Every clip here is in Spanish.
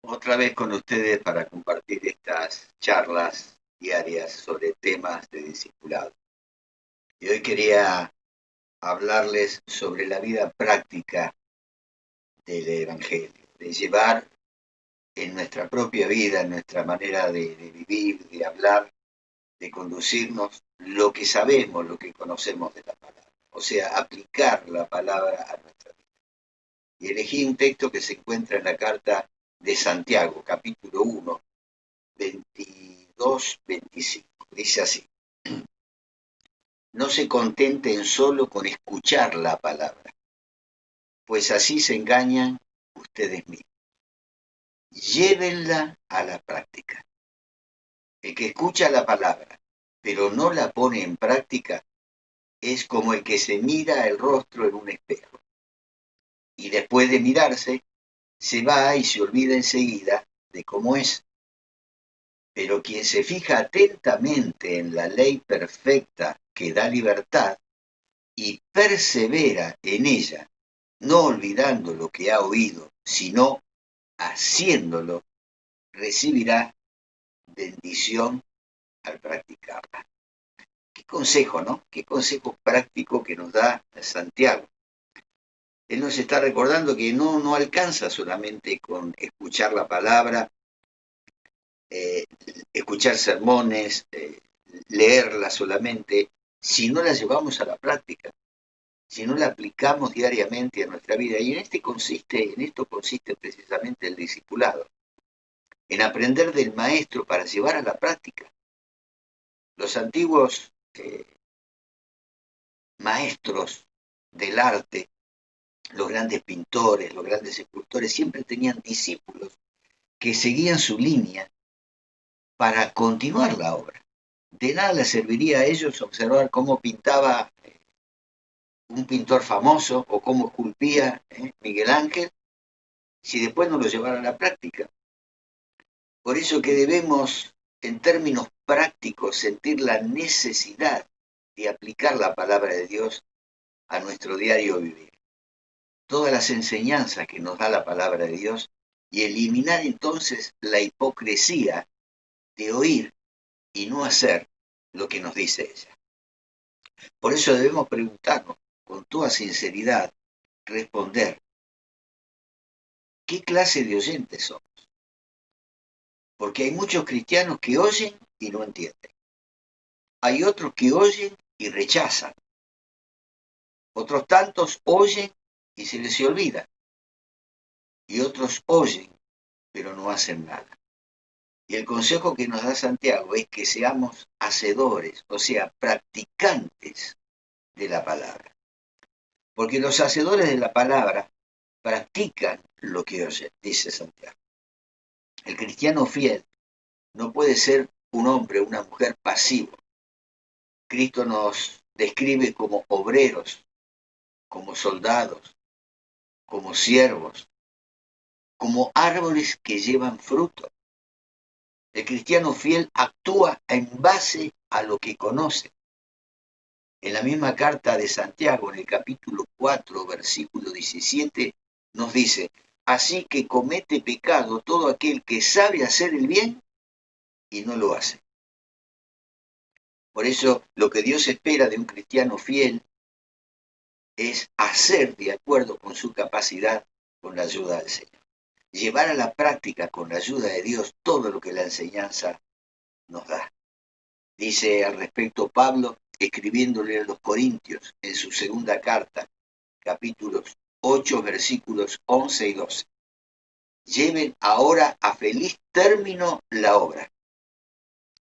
Otra vez con ustedes para compartir estas charlas diarias sobre temas de discipulado. Y hoy quería hablarles sobre la vida práctica del Evangelio, de llevar en nuestra propia vida, en nuestra manera de vivir, de hablar, de conducirnos, lo que sabemos, lo que conocemos de la palabra. O sea, aplicar la palabra a nuestra vida. Y elegí un texto que se encuentra en la carta de Santiago, capítulo 1, 22-25. Dice así: no se contenten solo con escuchar la palabra, pues así se engañan ustedes mismos. Llévenla a la práctica. El que escucha la palabra, pero no la pone en práctica, es como el que se mira el rostro en un espejo. Y después de mirarse, se va y se olvida enseguida de cómo es. Pero quien se fija atentamente en la ley perfecta que da libertad y persevera en ella, no olvidando lo que ha oído, sino haciéndolo, recibirá bendición al practicarla. Qué consejo, ¿no? Qué consejo práctico que nos da Santiago. Él nos está recordando que no alcanza solamente con escuchar la palabra, eh, escuchar sermones, leerla solamente, si no la llevamos a la práctica, si no la aplicamos diariamente a nuestra vida. Y en esto consiste precisamente el discipulado, en aprender del maestro para llevar a la práctica. Los antiguos maestros del arte, los grandes pintores, los grandes escultores, siempre tenían discípulos que seguían su línea para continuar la obra. De nada les serviría a ellos observar cómo pintaba un pintor famoso o cómo esculpía Miguel Ángel si después no lo llevara a la práctica. Por eso que debemos, en términos prácticos, sentir la necesidad de aplicar la palabra de Dios a nuestro diario vivir. Todas las enseñanzas que nos da la palabra de Dios y eliminar entonces la hipocresía de oír y no hacer lo que nos dice ella. Por eso debemos preguntarnos con toda sinceridad, responder, ¿qué clase de oyentes somos? Porque hay muchos cristianos que oyen y no entienden. Hay otros que oyen y rechazan. Otros tantos oyen y se les olvida. Y otros oyen, pero no hacen nada. Y el consejo que nos da Santiago es que seamos hacedores, o sea, practicantes de la palabra. Porque los hacedores de la palabra practican lo que oyen, dice Santiago. El cristiano fiel no puede ser un hombre o una mujer pasivo. Cristo nos describe como obreros, como soldados, como siervos, como árboles que llevan fruto. El cristiano fiel actúa en base a lo que conoce. En la misma carta de Santiago, en el capítulo 4, versículo 17, nos dice: así que comete pecado todo aquel que sabe hacer el bien y no lo hace. Por eso, lo que Dios espera de un cristiano fiel es hacer de acuerdo con su capacidad, con la ayuda del Señor. Llevar a la práctica con la ayuda de Dios todo lo que la enseñanza nos da. Dice al respecto Pablo, escribiéndole a los Corintios en su segunda carta, capítulos 8, versículos 11 y 12. Lleven ahora a feliz término la obra,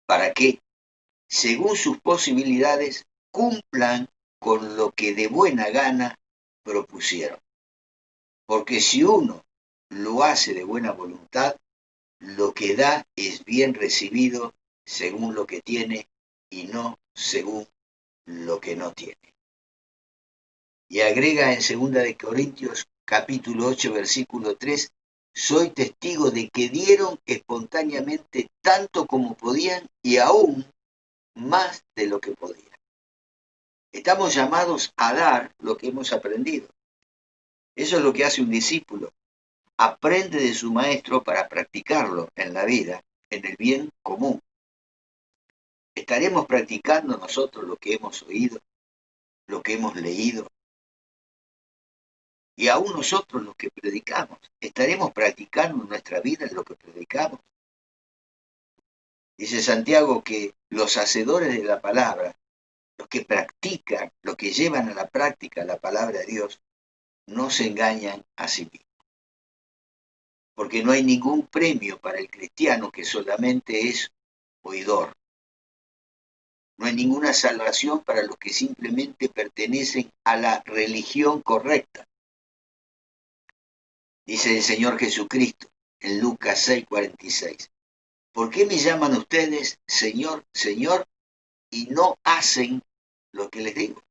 para que, según sus posibilidades, cumplan con lo que de buena gana propusieron. Porque si uno lo hace de buena voluntad, lo que da es bien recibido según lo que tiene y no según lo que no tiene. Y agrega en 2 Corintios capítulo 8 versículo 3, soy testigo de que dieron espontáneamente tanto como podían y aún más de lo que podían. Estamos llamados a dar lo que hemos aprendido. Eso es lo que hace un discípulo. Aprende de su maestro para practicarlo en la vida, en el bien común. ¿Estaremos practicando nosotros lo que hemos oído, lo que hemos leído? Y aún nosotros los que predicamos, ¿estaremos practicando en nuestra vida lo que predicamos? Dice Santiago que los hacedores de la palabra, los que practican, los que llevan a la práctica la palabra de Dios, no se engañan a sí mismos. Porque no hay ningún premio para el cristiano que solamente es oidor. No hay ninguna salvación para los que simplemente pertenecen a la religión correcta. Dice el Señor Jesucristo en Lucas 6:46. ¿Por qué me llaman ustedes Señor, Señor, y no hacen lo que les digo?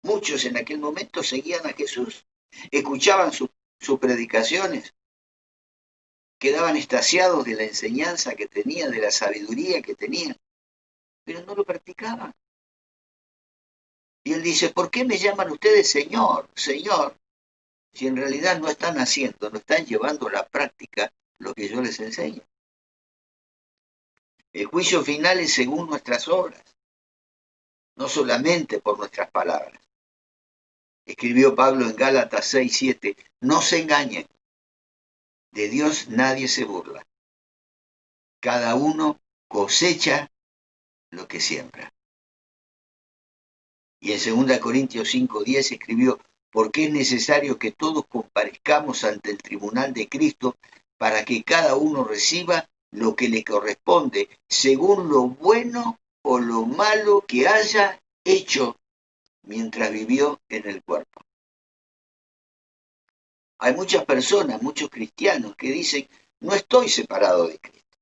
Muchos en aquel momento seguían a Jesús, escuchaban sus predicaciones, quedaban extasiados de la enseñanza que tenía, de la sabiduría que tenían, pero no lo practicaban. Y él dice, ¿por qué me llaman ustedes Señor, Señor? Si en realidad no están haciendo, no están llevando a la práctica lo que yo les enseño. El juicio final es según nuestras obras, no solamente por nuestras palabras. Escribió Pablo en Gálatas 6:7, no se engañen, de Dios nadie se burla. Cada uno cosecha lo que siembra. Y en 2 Corintios 5:10 escribió, porque es necesario que todos comparezcamos ante el tribunal de Cristo para que cada uno reciba lo que le corresponde, según lo bueno o lo malo que haya hecho mientras vivió en el cuerpo. Hay muchas personas, muchos cristianos que dicen, no estoy separado de Cristo,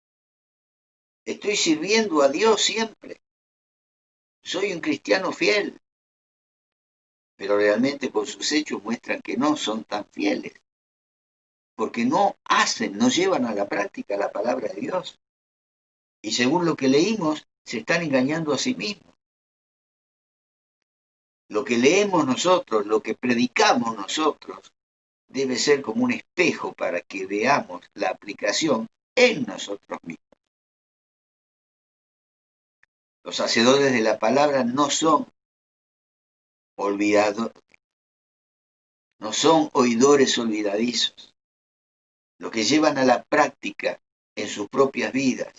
estoy sirviendo a Dios siempre, soy un cristiano fiel, pero realmente por sus hechos muestran que no son tan fieles, porque no hacen, no llevan a la práctica la palabra de Dios. Y según lo que leímos, se están engañando a sí mismos. Lo que leemos nosotros, lo que predicamos nosotros, debe ser como un espejo para que veamos la aplicación en nosotros mismos. Los hacedores de la palabra no son olvidados, no son oidores olvidadizos. Los que llevan a la práctica en sus propias vidas,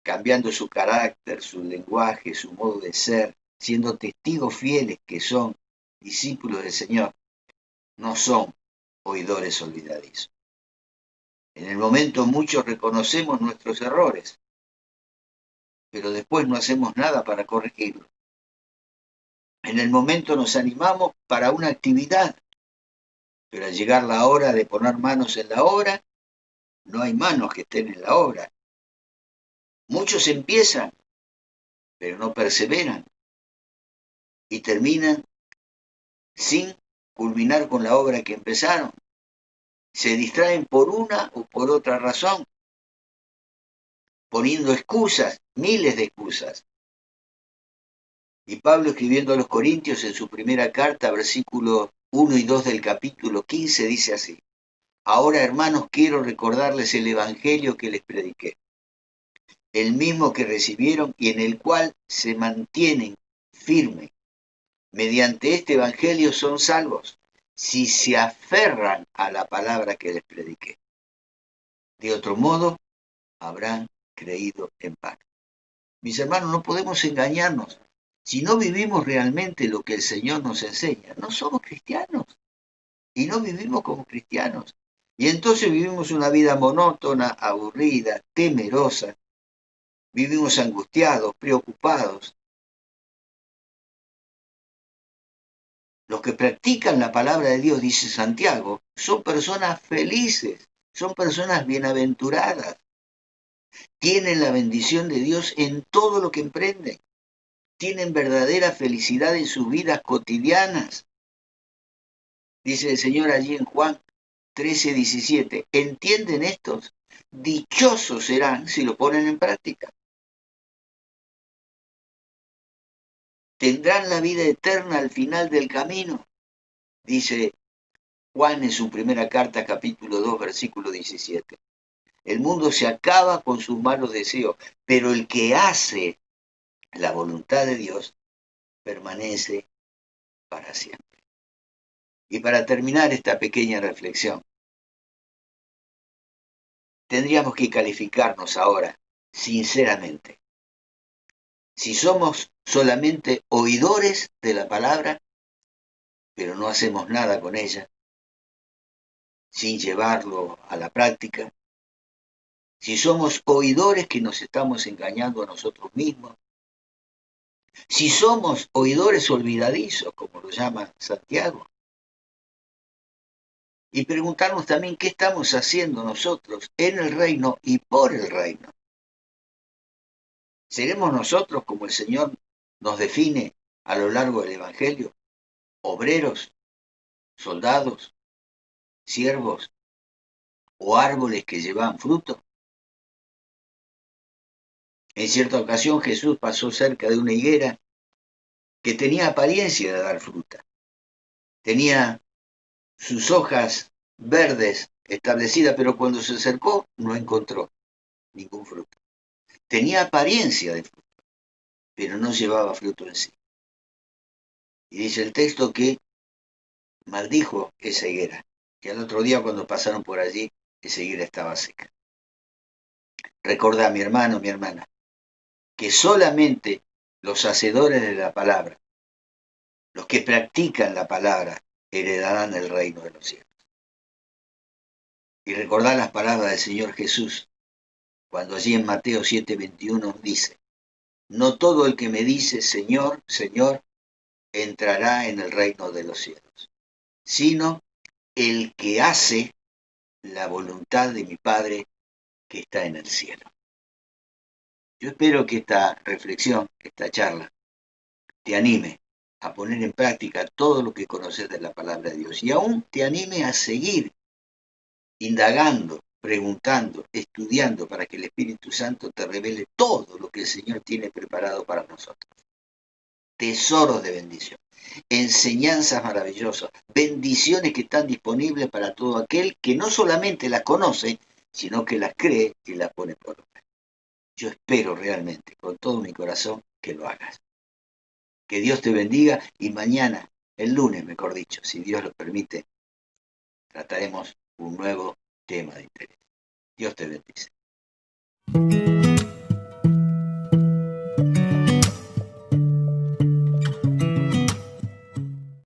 cambiando su carácter, su lenguaje, su modo de ser, siendo testigos fieles que son discípulos del Señor, no son oidores olvidadizos. En el momento muchos reconocemos nuestros errores, pero después no hacemos nada para corregirlos. En el momento nos animamos para una actividad, pero al llegar la hora de poner manos en la obra, no hay manos que estén en la obra. Muchos empiezan, pero no perseveran y terminan sin culminar con la obra que empezaron. Se distraen por una o por otra razón, poniendo excusas, miles de excusas. Y Pablo, escribiendo a los Corintios en su primera carta, versículos 1 y 2 del capítulo 15, dice así: ahora, hermanos, quiero recordarles el evangelio que les prediqué, el mismo que recibieron y en el cual se mantienen firmes. Mediante este evangelio son salvos, si se aferran a la palabra que les prediqué. De otro modo, habrán creído en vano. Mis hermanos, no podemos engañarnos. Si no vivimos realmente lo que el Señor nos enseña, no somos cristianos y no vivimos como cristianos. Y entonces vivimos una vida monótona, aburrida, temerosa. Vivimos angustiados, preocupados. Los que practican la palabra de Dios, dice Santiago, son personas felices, son personas bienaventuradas. Tienen la bendición de Dios en todo lo que emprenden. Tienen verdadera felicidad en sus vidas cotidianas. Dice el Señor allí en Juan 13:17. ¿Entienden estos? Dichosos serán si lo ponen en práctica. ¿Tendrán la vida eterna al final del camino? Dice Juan en su primera carta, capítulo 2, versículo 17. El mundo se acaba con sus malos deseos, pero el que hace la voluntad de Dios permanece para siempre. Y para terminar esta pequeña reflexión, tendríamos que calificarnos ahora, sinceramente. Si somos solamente oidores de la palabra, pero no hacemos nada con ella, sin llevarlo a la práctica, si somos oidores que nos estamos engañando a nosotros mismos, si somos oidores olvidadizos, como lo llama Santiago, y preguntarnos también qué estamos haciendo nosotros en el reino y por el reino. ¿Seremos nosotros, como el Señor nos define a lo largo del Evangelio, obreros, soldados, siervos o árboles que llevan fruto? En cierta ocasión Jesús pasó cerca de una higuera que tenía apariencia de dar fruta. Tenía sus hojas verdes establecidas, pero cuando se acercó no encontró ningún fruto. Tenía apariencia de fruto, pero no llevaba fruto en sí. Y dice el texto que maldijo esa higuera, que al otro día cuando pasaron por allí, esa higuera estaba seca. Recordá, mi hermano, mi hermana, que solamente los hacedores de la palabra, los que practican la palabra, heredarán el reino de los cielos. Y recordá las palabras del Señor Jesús, cuando allí en Mateo 7:21 dice, no todo el que me dice Señor, Señor, entrará en el reino de los cielos, sino el que hace la voluntad de mi Padre que está en el cielo. Yo espero que esta reflexión, esta charla, te anime a poner en práctica todo lo que conoces de la palabra de Dios y aún te anime a seguir indagando, preguntando, estudiando para que el Espíritu Santo te revele todo lo que el Señor tiene preparado para nosotros. Tesoros de bendición, enseñanzas maravillosas, bendiciones que están disponibles para todo aquel que no solamente las conoce, sino que las cree y las pone por obra. Yo espero realmente, con todo mi corazón, que lo hagas. Que Dios te bendiga y mañana, el lunes mejor dicho, si Dios lo permite, trataremos un nuevo tema de interés. Dios te bendice.